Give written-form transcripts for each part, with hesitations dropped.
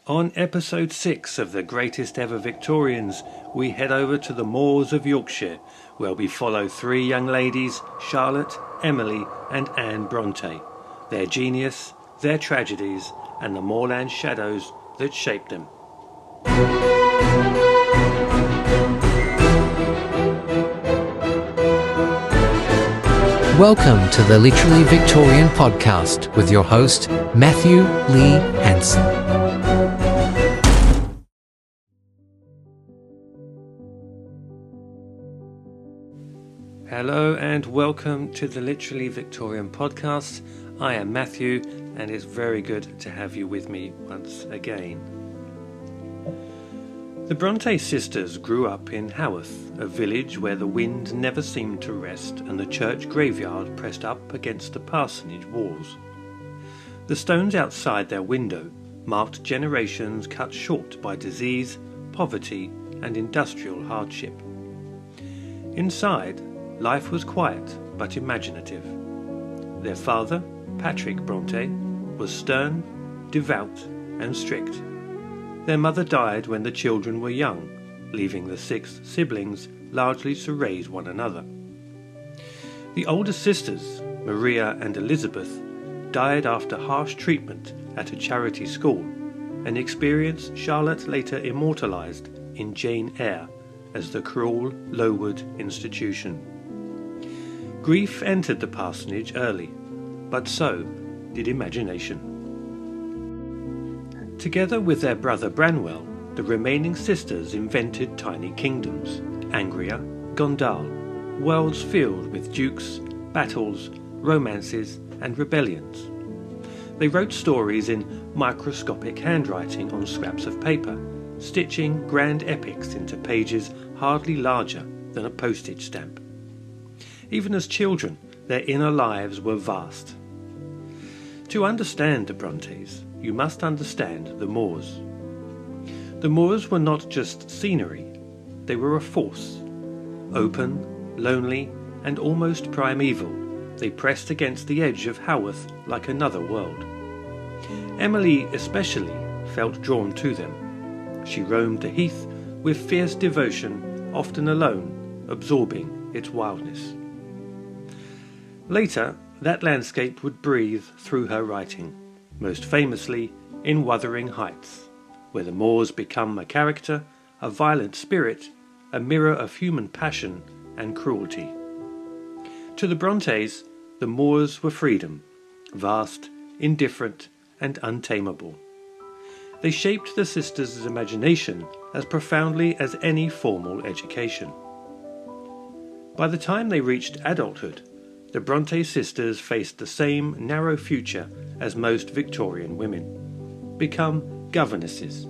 On episode 6 of the Greatest Ever Victorians, we head over to the moors of Yorkshire, where we follow three young ladies, Charlotte, Emily and Anne Brontë, their genius, their tragedies and the moorland shadows that shaped them. Welcome to the Literally Victorian podcast with your host, Matthew Lee Hanson. Hello and welcome to the Literally Victorian podcast. I am Matthew and it's very good to have you with me once again. The Brontë Sisters grew up in Haworth, a village where the wind never seemed to rest and the church graveyard pressed up against the parsonage walls. The stones outside their window marked generations cut short by disease, poverty and industrial hardship. Inside, life was quiet but imaginative. Their father, Patrick Brontë, was stern, devout and strict. Their mother died when the children were young, leaving the 6 siblings largely to raise one another. The older sisters, Maria and Elizabeth, died after harsh treatment at a charity school, an experience Charlotte later immortalised in Jane Eyre as the cruel Lowood institution. Grief entered the parsonage early, but so did imagination. Together with their brother Branwell, the remaining sisters invented tiny kingdoms, Angria, Gondal, worlds filled with dukes, battles, romances and rebellions. They wrote stories in microscopic handwriting on scraps of paper, stitching grand epics into pages hardly larger than a postage stamp. Even as children, their inner lives were vast. To understand the Brontës, you must understand the moors. The moors were not just scenery, they were a force. Open, lonely, and almost primeval, they pressed against the edge of Haworth like another world. Emily especially felt drawn to them. She roamed the heath with fierce devotion, often alone, absorbing its wildness. Later, that landscape would breathe through her writing, most famously in Wuthering Heights, where the moors become a character, a violent spirit, a mirror of human passion and cruelty. To the Brontës, the moors were freedom, vast, indifferent and untamable. They shaped the sisters' imagination as profoundly as any formal education. By the time they reached adulthood, the Brontë sisters faced the same narrow future as most Victorian women: become governesses,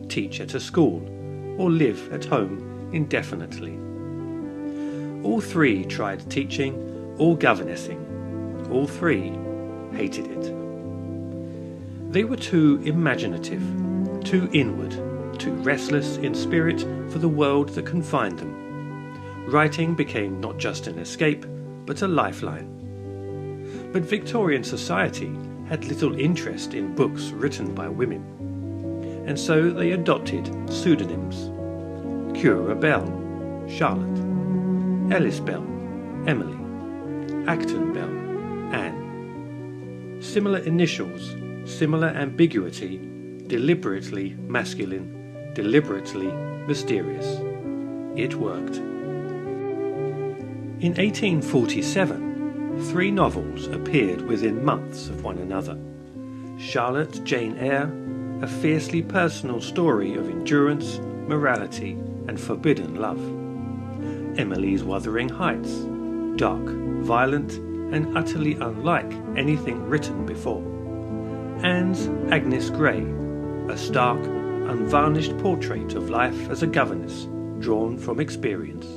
teach at a school, or live at home indefinitely. All three tried teaching or governessing. All three hated it. They were too imaginative, too inward, too restless in spirit for the world that confined them. Writing became not just an escape, but a lifeline. But Victorian society had little interest in books written by women, and so they adopted pseudonyms: Cura Bell, Charlotte; Ellis Bell, Emily; Acton Bell, Anne. Similar initials, similar ambiguity, deliberately masculine, deliberately mysterious. It worked. In 1847, 3 novels appeared within months of one another. Charlotte Jane Eyre, a fiercely personal story of endurance, morality and forbidden love. Emily's Wuthering Heights, dark, violent and utterly unlike anything written before. Anne's Agnes Grey, a stark, unvarnished portrait of life as a governess, drawn from experience.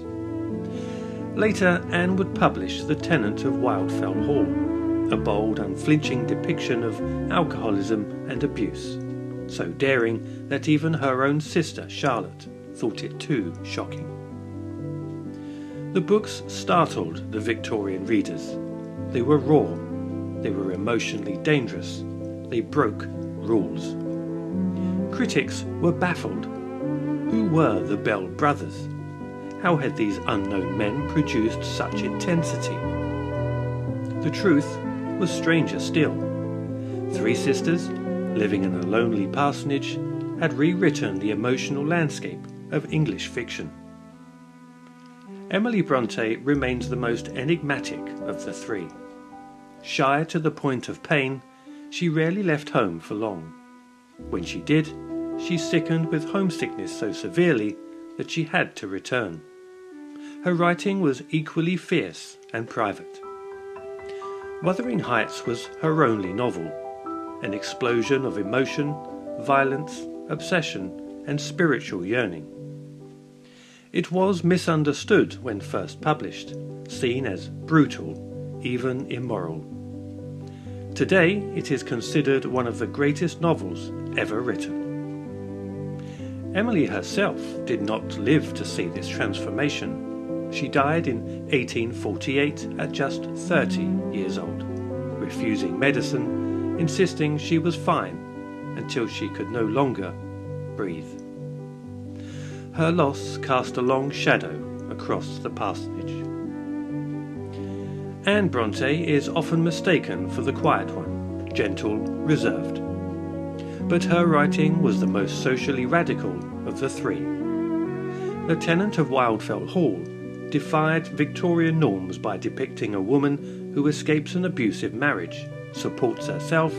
Later, Anne would publish The Tenant of Wildfell Hall, a bold, unflinching depiction of alcoholism and abuse, so daring that even her own sister, Charlotte, thought it too shocking. The books startled the Victorian readers. They were raw, they were emotionally dangerous, they broke rules. Critics were baffled. Who were the Bell brothers? How had these unknown men produced such intensity? The truth was stranger still. Three sisters, living in a lonely parsonage, had rewritten the emotional landscape of English fiction. Emily Brontë remains the most enigmatic of the three. Shy to the point of pain, she rarely left home for long. When she did, she sickened with homesickness so severely that she had to return. Her writing was equally fierce and private. Wuthering Heights was her only novel, an explosion of emotion, violence, obsession, and spiritual yearning. It was misunderstood when first published, seen as brutal, even immoral. Today, it is considered one of the greatest novels ever written. Emily herself did not live to see this transformation. She died in 1848 at just 30 years old, refusing medicine, insisting she was fine until she could no longer breathe. Her loss cast a long shadow across the parsonage. Anne Brontë is often mistaken for the quiet one, gentle, reserved. But her writing was the most socially radical of the three. The tenant of Wildfell Hall defied Victorian norms by depicting a woman who escapes an abusive marriage, supports herself,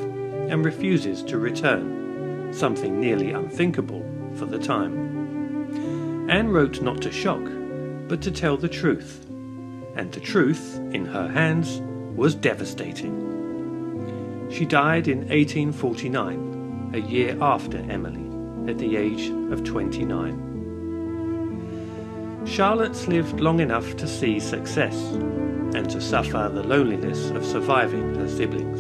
and refuses to return, something nearly unthinkable for the time. Anne wrote not to shock, but to tell the truth, and the truth, in her hands, was devastating. She died in 1849, a year after Emily, at the age of 29. Charlotte lived long enough to see success, and to suffer the loneliness of surviving her siblings.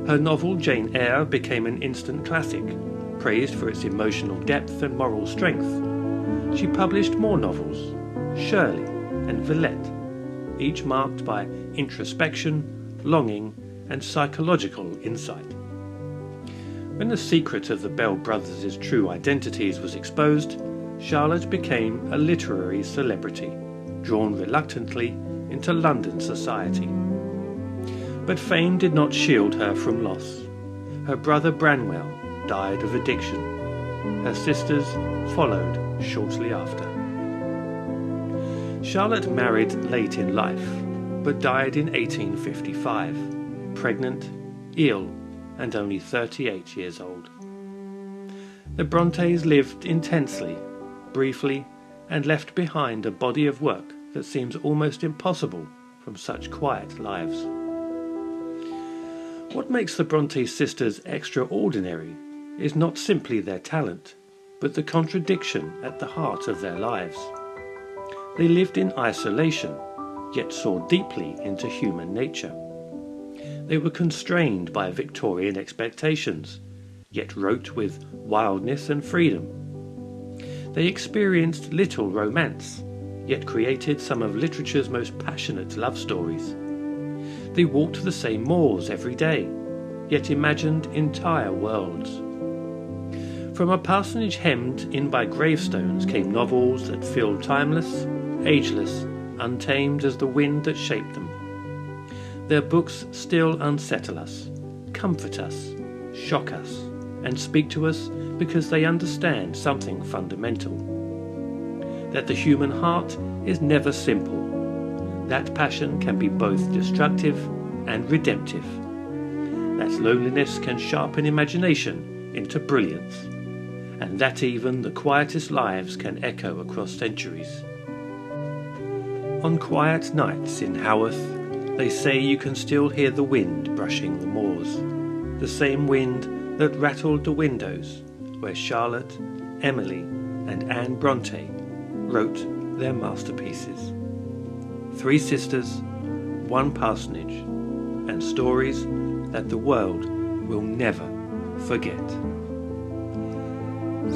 Her novel Jane Eyre became an instant classic, praised for its emotional depth and moral strength. She published more novels, Shirley and Villette, each marked by introspection, longing, and psychological insight. When the secret of the Bell brothers' true identities was exposed, Charlotte became a literary celebrity, drawn reluctantly into London society. But fame did not shield her from loss. Her brother Branwell died of addiction. Her sisters followed shortly after. Charlotte married late in life, but died in 1855, pregnant, ill, and only 38 years old. The Brontës lived intensely, briefly, and left behind a body of work that seems almost impossible from such quiet lives. What makes the Brontë sisters extraordinary is not simply their talent, but the contradiction at the heart of their lives. They lived in isolation, yet saw deeply into human nature. They were constrained by Victorian expectations, yet wrote with wildness and freedom. They experienced little romance, yet created some of literature's most passionate love stories. They walked the same moors every day, yet imagined entire worlds. From a parsonage hemmed in by gravestones came novels that feel timeless, ageless, untamed as the wind that shaped them. Their books still unsettle us, comfort us, shock us, and speak to us because they understand something fundamental. That the human heart is never simple. That passion can be both destructive and redemptive. That loneliness can sharpen imagination into brilliance. And that even the quietest lives can echo across centuries. On quiet nights in Haworth, they say you can still hear the wind brushing the moors, the same wind that rattled the windows where Charlotte, Emily, and Anne Brontë wrote their masterpieces. Three sisters, one parsonage, and stories that the world will never forget.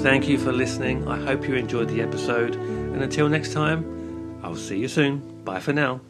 Thank you for listening. I hope you enjoyed the episode, and until next time, I'll see you soon. Bye for now.